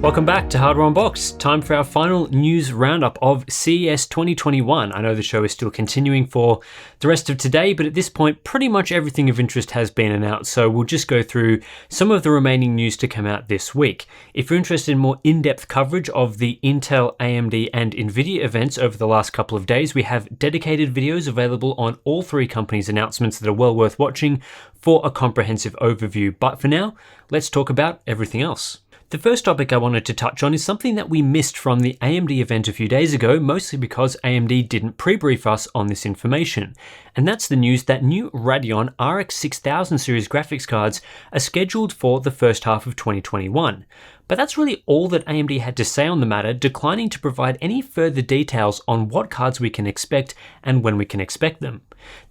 Welcome back to Hardware Unboxed. Time for our final news roundup of CES 2021. I know the show is still continuing for the rest of today, but at this point, pretty much everything of interest has been announced, so we'll just go through some of the remaining news to come out this week. If you're interested in more in-depth coverage of the Intel, AMD, and Nvidia events over the last couple of days, we have dedicated videos available on all three companies' announcements that are well worth watching for a comprehensive overview. But for now, let's talk about everything else. The first topic I wanted to touch on is something that we missed from the AMD event a few days ago, mostly because AMD didn't pre-brief us on this information. And that's the news that new Radeon RX 6000 series graphics cards are scheduled for the first half of 2021. But that's really all that AMD had to say on the matter, declining to provide any further details on what cards we can expect and when we can expect them.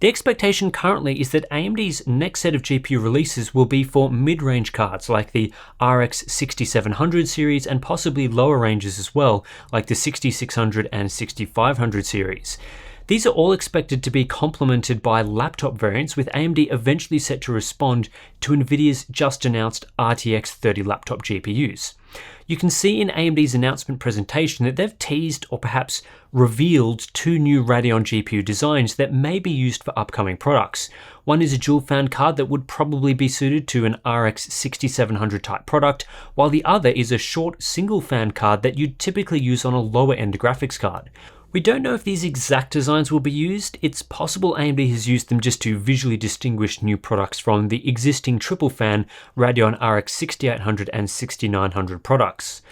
The expectation currently is that AMD's next set of GPU releases will be for mid-range cards like the RX 6700 series and possibly lower ranges as well, like the 6600 and 6500 series. These are all expected to be complemented by laptop variants, with AMD eventually set to respond to Nvidia's just announced RTX 30 laptop GPUs. You can see in AMD's announcement presentation that they've teased or perhaps revealed two new Radeon GPU designs that may be used for upcoming products. One is a dual fan card that would probably be suited to an RX 6700 type product, while the other is a short single fan card that you'd typically use on a lower end graphics card. We don't know if these exact designs will be used. It's possible AMD has used them just to visually distinguish new products from the existing triple fan Radeon RX 6800 and 6900 products.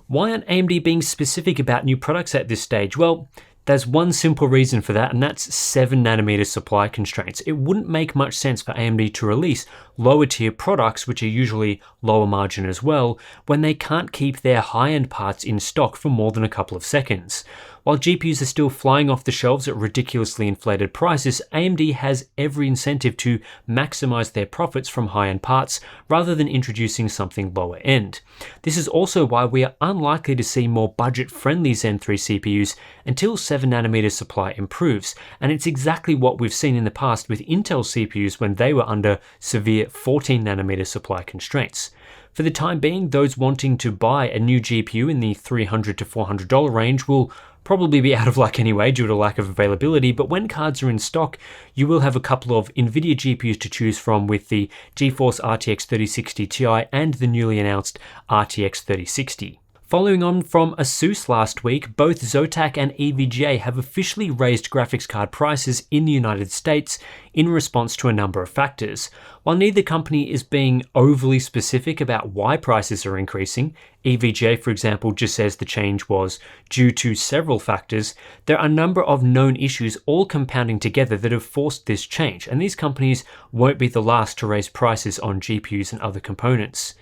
Why aren't AMD being specific about new products at this stage? Well, there's one simple reason for that, and that's 7nm supply constraints. It wouldn't make much sense for AMD to release lower tier products, which are usually lower margin as well, when they can't keep their high-end parts in stock for more than a couple of seconds. While GPUs are still flying off the shelves at ridiculously inflated prices, AMD has every incentive to maximize their profits from high-end parts rather than introducing something lower end. This is also why we are unlikely to see more budget-friendly Zen 3 CPUs until 7nm supply improves, and it's exactly what we've seen in the past with Intel CPUs when they were under severe 14nm supply constraints. For the time being, those wanting to buy a new GPU in the $300 to $400 range will probably be out of luck anyway due to lack of availability, but when cards are in stock, you will have a couple of Nvidia GPUs to choose from with the GeForce RTX 3060 Ti and the newly announced RTX 3060. Following on from Asus last week, both Zotac and EVGA have officially raised graphics card prices in the United States in response to a number of factors. While neither company is being overly specific about why prices are increasing, EVGA, for example, just says the change was due to several factors, there are a number of known issues all compounding together that have forced this change, and these companies won't be the last to raise prices on GPUs and other components.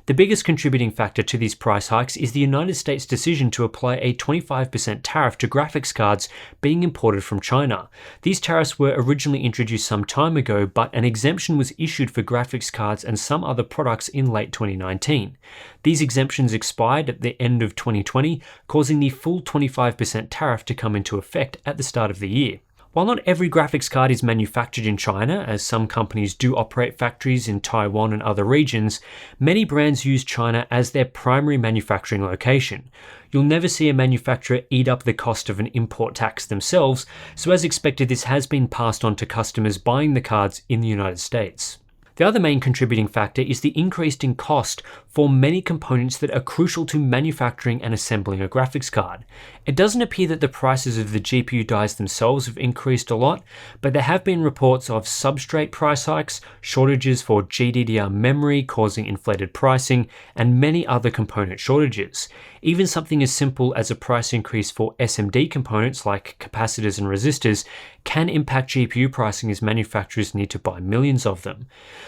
The biggest contributing factor to these price hikes is the United States' decision to apply a 25% tariff to graphics cards being imported from China. These tariffs were originally introduced some time ago, but an exemption was issued for graphics cards and some other products in late 2019. These exemptions expired at the end of 2020, causing the full 25% tariff to come into effect at the start of the year. While not every graphics card is manufactured in China, as some companies do operate factories in Taiwan and other regions, many brands use China as their primary manufacturing location. You'll never see a manufacturer eat up the cost of an import tax themselves, so as expected, this has been passed on to customers buying the cards in the United States. The other main contributing factor is the increase in cost for many components that are crucial to manufacturing and assembling a graphics card. It doesn't appear that the prices of the GPU dies themselves have increased a lot, but there have been reports of substrate price hikes, shortages for GDDR memory causing inflated pricing, and many other component shortages. Even something as simple as a price increase for SMD components like capacitors and resistors can impact GPU pricing as manufacturers need to buy millions of them.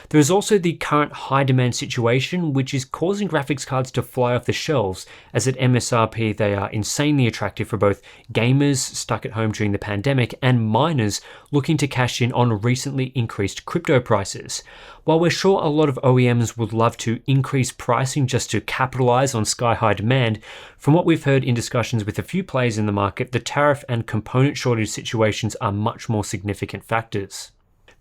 There is also the current high demand situation, which is causing graphics cards to fly off the shelves, as at MSRP they are insanely attractive for both gamers stuck at home during the pandemic and miners looking to cash in on recently increased crypto prices. While we're sure a lot of OEMs would love to increase pricing just to capitalize on sky-high demand, from what we've heard in discussions with a few players in the market, the tariff and component shortage situations are much more significant factors.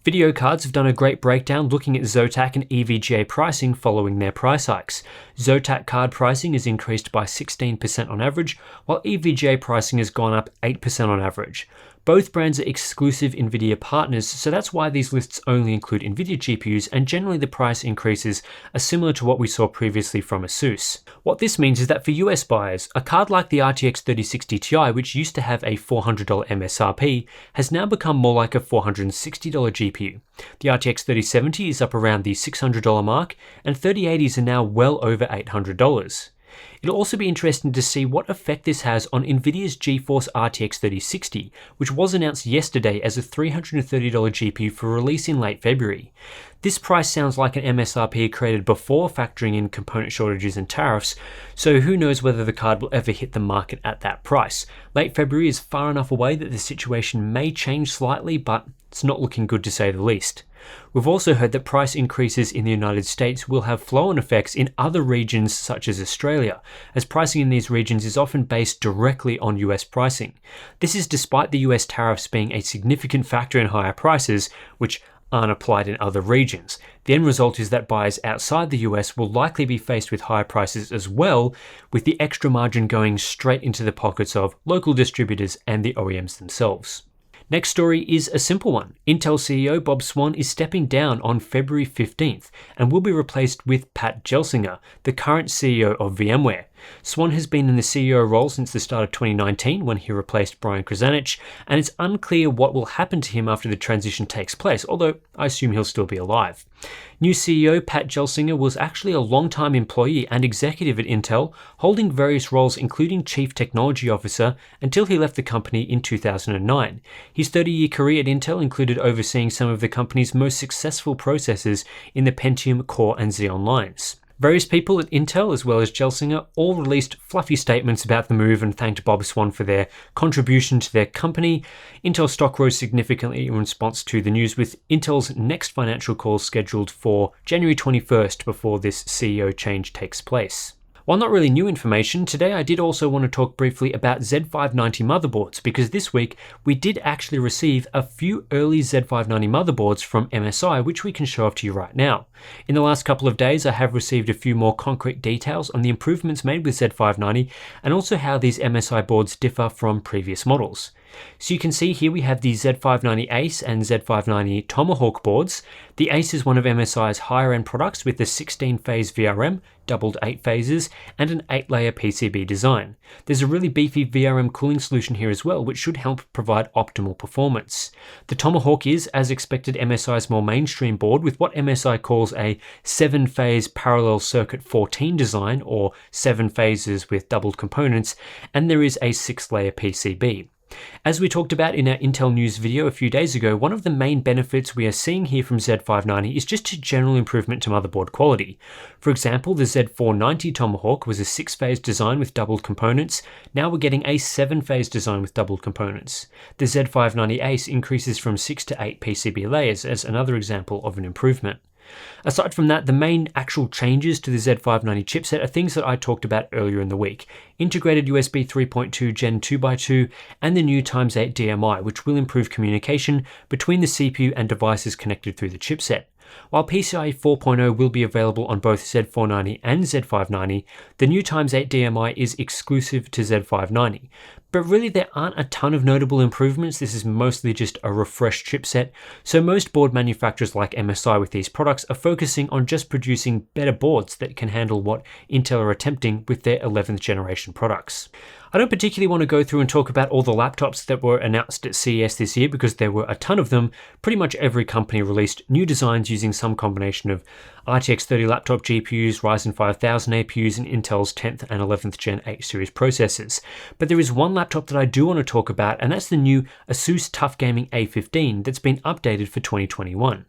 Video cards have done a great breakdown looking at Zotac and EVGA pricing following their price hikes. Zotac card pricing has increased by 16% on average, while EVGA pricing has gone up 8% on average. Both brands are exclusive NVIDIA partners, so that's why these lists only include NVIDIA GPUs, and generally the price increases are similar to what we saw previously from Asus. What this means is that for US buyers, a card like the RTX 3060 Ti, which used to have a $400 MSRP, has now become more like a $460 GPU. The RTX 3070 is up around the $600 mark, and 3080s are now well over $800. It'll also be interesting to see what effect this has on NVIDIA's GeForce RTX 3060, which was announced yesterday as a $330 GPU for release in late February. This price sounds like an MSRP created before factoring in component shortages and tariffs, so who knows whether the card will ever hit the market at that price. Late February is far enough away that the situation may change slightly, but it's not looking good to say the least. We've also heard that price increases in the United States will have flow-on effects in other regions such as Australia, as pricing in these regions is often based directly on US pricing. This is despite the US tariffs being a significant factor in higher prices, which aren't applied in other regions. The end result is that buyers outside the US will likely be faced with higher prices as well, with the extra margin going straight into the pockets of local distributors and the OEMs themselves. Next story is a simple one. Intel CEO Bob Swan is stepping down on February 15th and will be replaced with Pat Gelsinger, the current CEO of VMware. Swan has been in the CEO role since the start of 2019 when he replaced Brian Krzanich, and it's unclear what will happen to him after the transition takes place, although I assume he'll still be alive. New CEO Pat Gelsinger was actually a long-time employee and executive at Intel, holding various roles including Chief Technology Officer until he left the company in 2009. His 30-year career at Intel included overseeing some of the company's most successful processors in the Pentium, Core, and Xeon lines. Various people at Intel, as well as Gelsinger, all released fluffy statements about the move and thanked Bob Swan for their contribution to their company. Intel stock rose significantly in response to the news, with Intel's next financial call scheduled for January 21st before this CEO change takes place. While not really new information, today I did also want to talk briefly about Z590 motherboards, because this week we did actually receive a few early Z590 motherboards from MSI, which we can show off to you right now. In the last couple of days, I have received a few more concrete details on the improvements made with Z590 and also how these MSI boards differ from previous models. So you can see here we have the Z590 Ace and Z590 Tomahawk boards. The Ace is one of MSI's higher end products with the 16-phase VRM, doubled 8 phases, and an 8-layer PCB design. There's a really beefy VRM cooling solution here as well, which should help provide optimal performance. The Tomahawk is, as expected, MSI's more mainstream board with what MSI calls a 7-phase parallel circuit 14 design, or 7 phases with doubled components, and there is a 6-layer PCB. As we talked about in our Intel News video a few days ago, one of the main benefits we are seeing here from Z590 is just a general improvement to motherboard quality. For example, the Z490 Tomahawk was a 6-phase design with doubled components. Now we're getting a 7-phase design with doubled components. The Z590 Ace increases from 6 to 8 PCB layers as another example of an improvement. Aside from that, the main actual changes to the Z590 chipset are things that I talked about earlier in the week. Integrated USB 3.2 Gen 2x2 and the new x8 DMI, which will improve communication between the CPU and devices connected through the chipset. While PCIe 4.0 will be available on both Z490 and Z590, the new x8 DMI is exclusive to Z590. But really there aren't a ton of notable improvements. This is mostly just a refreshed chipset, so most board manufacturers like MSI with these products are focusing on just producing better boards that can handle what Intel are attempting with their 11th generation products. I don't particularly want to go through and talk about all the laptops that were announced at CES this year because there were a ton of them. Pretty much every company released new designs using some combination of RTX 30 laptop GPUs, Ryzen 5000 APUs, and Intel's 10th and 11th Gen 8 series processors. But there is one laptop that I do want to talk about, and that's the new Asus TUF A15 that's been updated for 2021.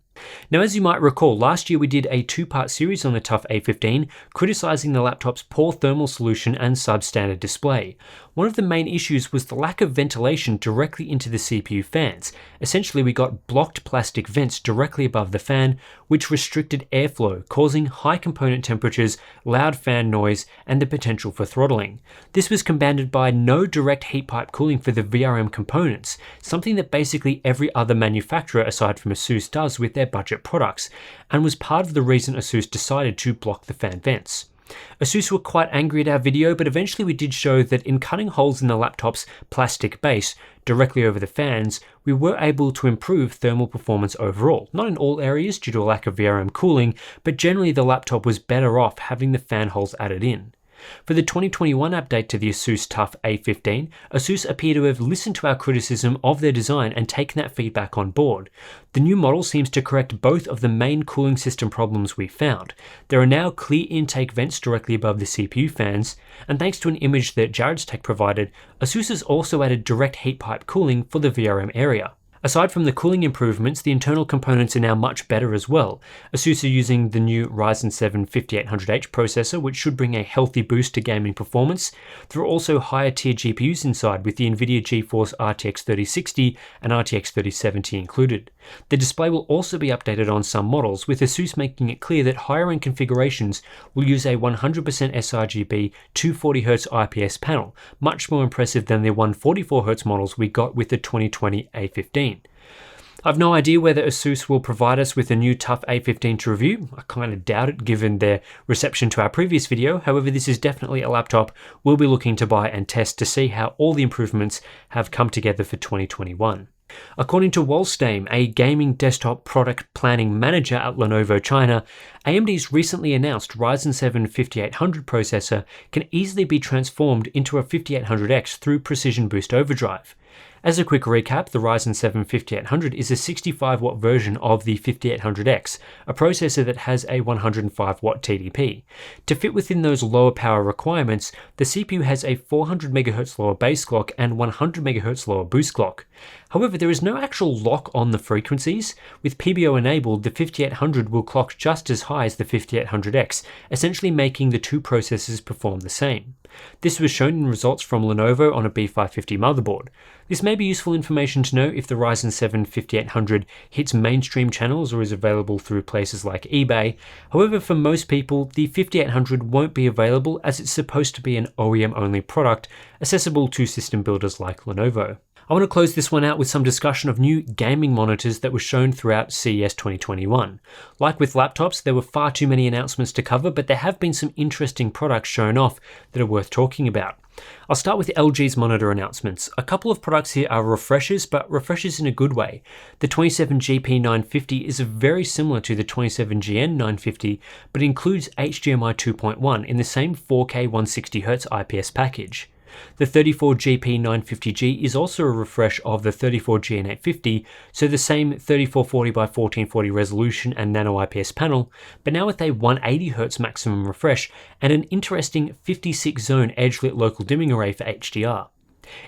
Now, as you might recall, last year we did a 2-part series on the TUF A15, criticizing the laptop's poor thermal solution and substandard display. One of the main issues was the lack of ventilation directly into the CPU fans. Essentially, we got blocked plastic vents directly above the fan, which restricted airflow, causing high component temperatures, loud fan noise, and the potential for throttling. This was compounded by no direct heat pipe cooling for the VRM components, something that basically every other manufacturer aside from Asus does with their budget products, and was part of the reason Asus decided to block the fan vents. Asus were quite angry at our video, but eventually we did show that in cutting holes in the laptop's plastic base directly over the fans, we were able to improve thermal performance overall. Not in all areas due to a lack of VRM cooling, but generally the laptop was better off having the fan holes added in. For the 2021 update to the Asus TUF A15, Asus appear to have listened to our criticism of their design and taken that feedback on board. The new model seems to correct both of the main cooling system problems we found. There are now clear intake vents directly above the CPU fans, and thanks to an image that Jared's Tech provided, Asus has also added direct heat pipe cooling for the VRM area. Aside from the cooling improvements, the internal components are now much better as well. Asus are using the new Ryzen 7 5800H processor, which should bring a healthy boost to gaming performance. There are also higher tier GPUs inside with the NVIDIA GeForce RTX 3060 and RTX 3070 included. The display will also be updated on some models, with Asus making it clear that higher end configurations will use a 100% sRGB 240Hz IPS panel, much more impressive than the 144Hz models we got with the 2020 A15. I've no idea whether Asus will provide us with a new TUF A15 to review. I kind of doubt it given their reception to our previous video. However, this is definitely a laptop we'll be looking to buy and test to see how all the improvements have come together for 2021. According to Wolfsdame, a gaming desktop product planning manager at Lenovo China, AMD's recently announced Ryzen 7 5800 processor can easily be transformed into a 5800X through Precision Boost Overdrive. As a quick recap, the Ryzen 7 5800 is a 65-watt version of the 5800X, a processor that has a 105-watt TDP. To fit within those lower power requirements, the CPU has a 400 MHz lower base clock and 100 MHz lower boost clock. However, there is no actual lock on the frequencies. With PBO enabled, the 5800 will clock just as high as the 5800X, essentially making the two processors perform the same. This was shown in results from Lenovo on a B550 motherboard. This may be useful information to know if the Ryzen 7 5800 hits mainstream channels or is available through places like eBay. However, for most people, the 5800 won't be available as it's supposed to be an OEM-only product, accessible to system builders like Lenovo. I want to close this one out with some discussion of new gaming monitors that were shown throughout CES 2021. Like with laptops, there were far too many announcements to cover, but there have been some interesting products shown off that are worth talking about. I'll start with LG's monitor announcements. A couple of products here are refreshers, but refreshers in a good way. The 27GP950 is very similar to the 27GN950, but includes HDMI 2.1 in the same 4K 160Hz IPS package. The 34GP950G is also a refresh of the 34GN850, so the same 3440x1440 resolution and nano IPS panel, but now with a 180Hz maximum refresh and an interesting 56-zone edge-lit local dimming array for HDR.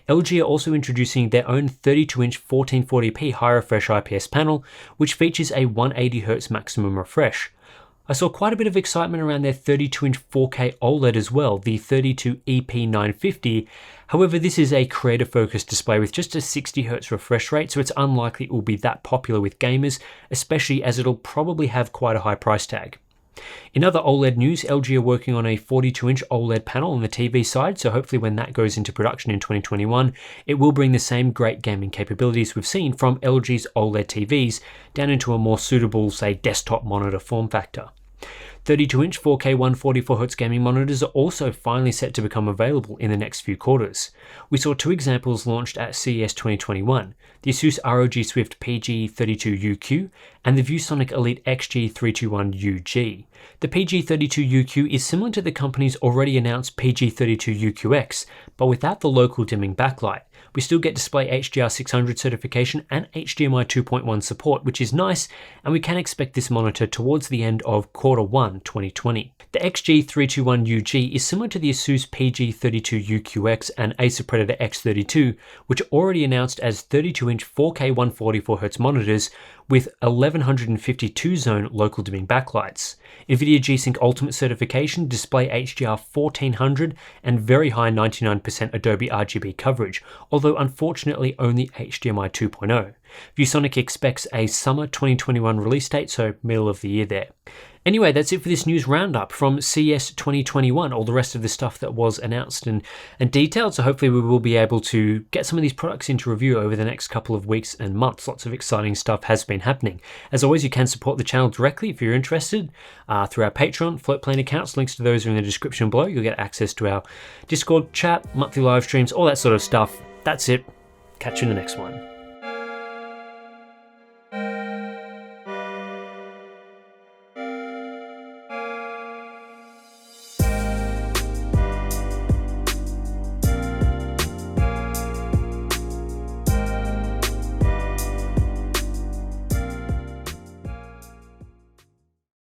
LG are also introducing their own 32-inch 1440p high refresh IPS panel, which features a 180Hz maximum refresh. I saw quite a bit of excitement around their 32-inch 4K OLED as well, the 32EP950. However, this is a creator-focused display with just a 60Hz refresh rate, so it's unlikely it will be that popular with gamers, especially as it'll probably have quite a high price tag. In other OLED news, LG are working on a 42-inch OLED panel on the TV side, so hopefully when that goes into production in 2021, it will bring the same great gaming capabilities we've seen from LG's OLED TVs down into a more suitable, say, desktop monitor form factor. 32-inch 4K 144Hz gaming monitors are also finally set to become available in the next few quarters. We saw two examples launched at CES 2021, the Asus ROG Swift PG32UQ and the ViewSonic Elite XG321UG. The PG32UQ is similar to the company's already announced PG32UQX, but without the local dimming backlight. We still get display HDR 600 certification and HDMI 2.1 support, which is nice, and we can expect this monitor towards the end of Q1 2020. The XG321UG is similar to the Asus PG32UQX and Acer Predator X32, which are already announced as 32-inch 4K 144Hz monitors with 1152 zone local dimming backlights, NVIDIA G-Sync Ultimate certification, display HDR 1400, and very high 99% Adobe RGB coverage, although unfortunately only HDMI 2.0. ViewSonic expects a summer 2021 release date, so middle of the year there. Anyway, that's it for this news roundup from CES 2021, all the rest of the stuff that was announced and detailed, so hopefully we will be able to get some of these products into review over the next couple of weeks and months. Lots of exciting stuff has been happening. As always, you can support the channel directly if you're interested through our Patreon, Floatplane accounts. Links to those are in the description below. You'll get access to our Discord chat, monthly live streams, all that sort of stuff. That's it. Catch you in the next one.